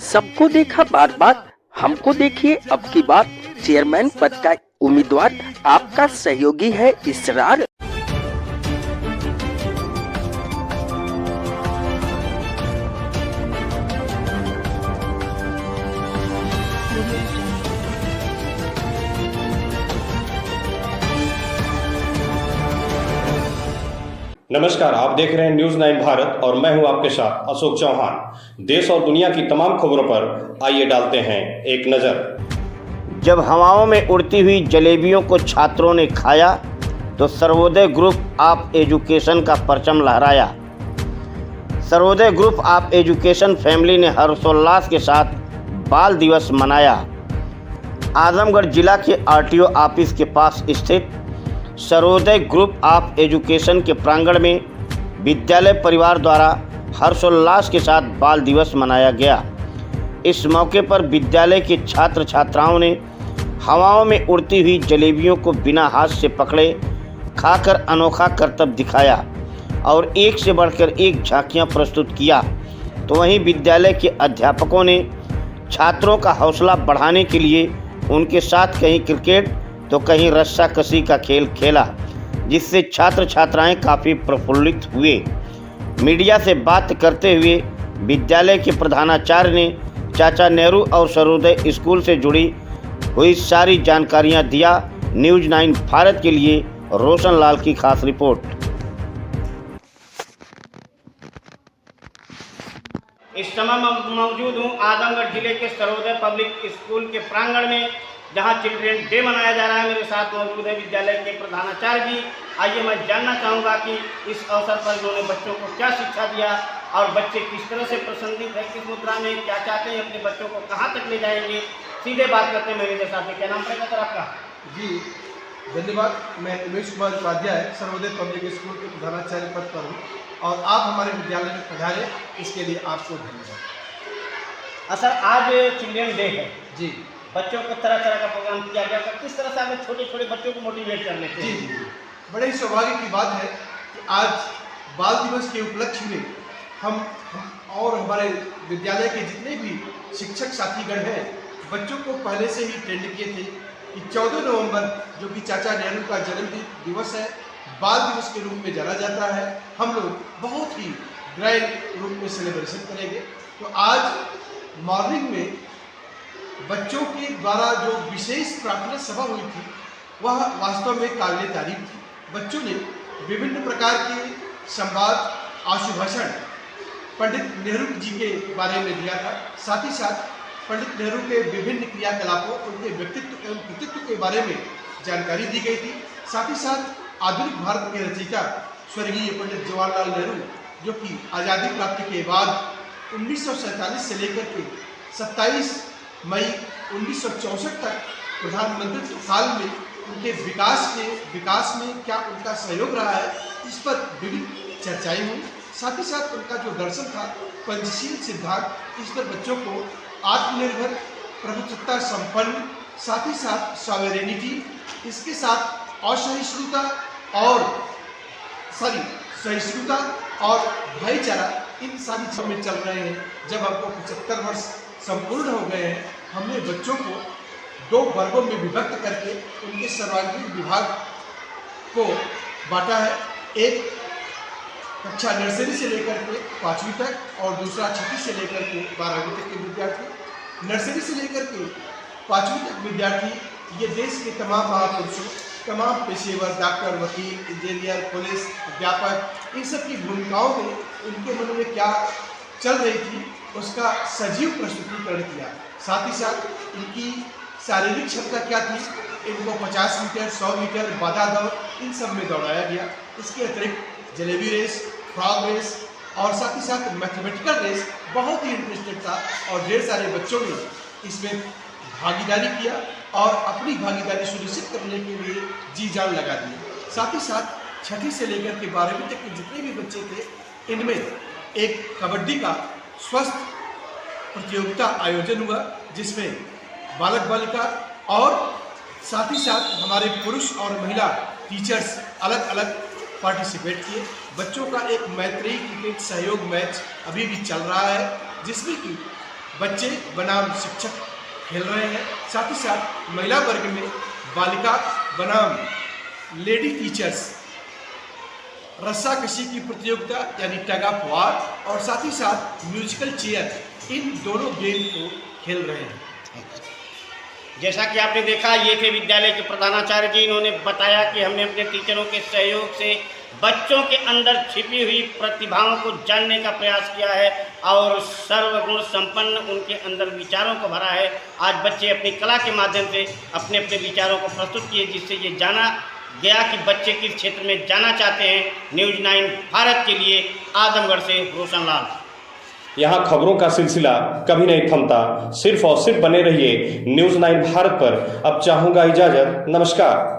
सबको देखा बार बार, हमको देखिए अब की बात। चेयरमैन पद का उम्मीदवार आपका सहयोगी है इसरार। नमस्कार, आप देख रहे हैं न्यूज़ 9 भारत और मैं हूं आपके साथ अशोक चौहान। देश और दुनिया की तमाम खबरों पर आइए डालते हैं एक नज़र। जब हवाओं में उड़ती हुई जलेबियों को छात्रों ने खाया तो सर्वोदय ग्रुप ऑफ एजुकेशन का परचम लहराया। Sarvodaya group of education family ने हर्षोल्लास के साथ बाल दिवस मनाया। आजमगढ़ जिला के आरटीओ ऑफिस के पास स्थित सर्वोदय ग्रुप ऑफ एजुकेशन के प्रांगण में विद्यालय परिवार द्वारा हर्षोल्लास के साथ बाल दिवस मनाया गया। इस मौके पर विद्यालय के छात्र छात्राओं ने हवाओं में उड़ती हुई जलेबियों को बिना हाथ से पकड़े खाकर अनोखा करतब दिखाया और एक से बढ़कर एक झांकियां प्रस्तुत किया। तो वहीं विद्यालय के अध्यापकों ने छात्रों का हौसला बढ़ाने के लिए उनके साथ कहीं क्रिकेट तो कहीं रस्साकसी का खेल खेला, जिससे छात्र छात्राएं काफ़ी प्रफुल्लित हुए। मीडिया से बात करते हुए विद्यालय के प्रधानाचार्य ने चाचा नेहरू और सर्वोदय स्कूल से जुड़ी हुई सारी जानकारियां दिया। न्यूज़ 9 भारत के लिए रोशन लाल की खास रिपोर्ट। इस समय मौजूद हूँ आजमगढ़ जिले के सर्वोदय पब्लिक स्कूल के प्रांगण में, जहां चिल्ड्रेन डे मनाया जा रहा है। मेरे साथ मौजूद है विद्यालय के प्रधानाचार्य जी। आइए मैं जानना चाहूँगा कि इस अवसर पर उन्होंने बच्चों को क्या शिक्षा दिया और बच्चे किस तरह से प्रसन्नित है, किस मुद्रा में क्या चाहते हैं, अपने बच्चों को कहाँ तक ले जाएंगे। सीधे बात करते हैं मेरे साथ। क्या नाम पड़ेगा सर आपका? जी धन्यवाद। मैं उमेश कुमार उपाध्याय सर्वोदय पब्लिक स्कूल के प्रधानाचार्य पद पर हूँ और आप हमारे विद्यालय में पधारे, इसके लिए आपको धन्यवाद। सर आज चिल्ड्रेन डे है जी, बच्चों को तरह तरह का प्रोग्राम किया गया, तो किस तरह से आपने छोटे छोटे बच्चों को मोटिवेट करने के लिए? जी बड़े ही सौभाग्य की बात है कि आज बाल दिवस के उपलक्ष्य में हम और हमारे विद्यालय के जितने भी शिक्षक साथीगण हैं, बच्चों को पहले से ही ट्रेंड किए थे कि 14 नवंबर जो कि चाचा नेहरू का जन्म दिवस है, बाल दिवस के रूप में जाना जाता है। हम लोग बहुत ही ग्रैंड रूप में सेलिब्रेशन करेंगे। तो आज मॉर्निंग में बच्चों के द्वारा जो विशेष प्रार्थना सभा हुई थी वह वास्तव में काबिल तारीफ थी। बच्चों ने विभिन्न प्रकार के संवाद आशुभाषण पंडित नेहरू जी के बारे में दिया था। साथ ही साथ पंडित नेहरू के विभिन्न क्रियाकलापों, उनके व्यक्तित्व एवं कृतित्व के बारे में जानकारी दी गई थी। साथ ही साथ आधुनिक भारत के रचयिता स्वर्गीय पंडित जवाहरलाल नेहरू, जो कि आज़ादी प्राप्ति के बाद 1947 से लेकर के 27 मई 1964 तक प्रधानमंत्री काल में उनके विकास में क्या उनका सहयोग रहा है, इस पर विभिन्न चर्चाएं हुई। साथ ही साथ उनका जो दर्शन था पंचशील सिद्धांत, इस पर बच्चों को आत्मनिर्भर, प्रभुसत्ता संपन्न, साथ ही साथ सॉवरेनिटी, इसके साथ असहिष्णुता सहिष्णुता और भाईचारा, इन सारी चीज़ों में चल रहे हैं। जब हमको 75 वर्ष संपूर्ण हो गए हैं, हमने बच्चों को 2 वर्गों में विभक्त करके उनके सर्वांगीण विभाग को बांटा है। एक कक्षा नर्सरी से लेकर के 5वीं तक और दूसरा 6वीं से लेकर के 12वीं तक के विद्यार्थी। नर्सरी से लेकर के 5वीं तक विद्यार्थी ये देश के तमाम महापुरुषों, तमाम पेशेवर, डॉक्टर, वकील, इंजीनियर, पुलिस, अध्यापक, इन सब की भूमिकाओं में उनके मन में क्या चल रही थी उसका सजीव प्रस्तुतिकरण किया। साथ ही साथ इनकी शारीरिक क्षमता क्या थी, इनको 50 मीटर, 100 मीटर, बाधा दौड़, इन सब में दौड़ाया गया। इसके अतिरिक्त जलेबी रेस, फ्रॉग रेस और साथ ही साथ मैथमेटिकल रेस बहुत ही इंटरेस्टेड था और ढेर सारे बच्चों ने इसमें भागीदारी किया और अपनी भागीदारी सुनिश्चित करने के लिए जी जान लगा दी। साथ ही साथ 6वीं से लेकर के 12वीं तक के जितने भी बच्चे थे, इनमें एक कबड्डी का स्वस्थ प्रतियोगिता आयोजन हुआ, जिसमें बालक बालिका और साथ ही साथ हमारे पुरुष और महिला टीचर्स अलग अलग पार्टिसिपेट किए। बच्चों का एक मैत्री क्रिकेट सहयोग मैच अभी भी चल रहा है, जिसमें कि बच्चे बनाम शिक्षक खेल रहे हैं। साथ ही साथ महिला वर्ग में बालिका बनाम लेडी टीचर्स रस्साकशी की प्रतियोगिता यानी टग ऑफ वार और साथ ही साथ म्यूजिकल चेयर इन दोनों गेम को खेल रहे हैं। जैसा कि आपने देखा, ये थे विद्यालय के प्रधानाचार्य जी। इन्होंने बताया कि हमने अपने टीचरों के सहयोग से बच्चों के अंदर छिपी हुई प्रतिभाओं को जानने का प्रयास किया है और सर्वगुण संपन्न उनके अंदर विचारों को भरा है। आज बच्चे अपनी कला के माध्यम से अपने अपने विचारों को प्रस्तुत किए, जिससे ये जाना गया कि बच्चे किस क्षेत्र में जाना चाहते हैं। न्यूज़ 9 भारत के लिए आजमगढ़ से रोशन लाल। यहाँ खबरों का सिलसिला कभी नहीं थमता। सिर्फ और सिर्फ बने रहिए न्यूज़ 9 भारत पर। अब चाहूँगा इजाज़त। नमस्कार।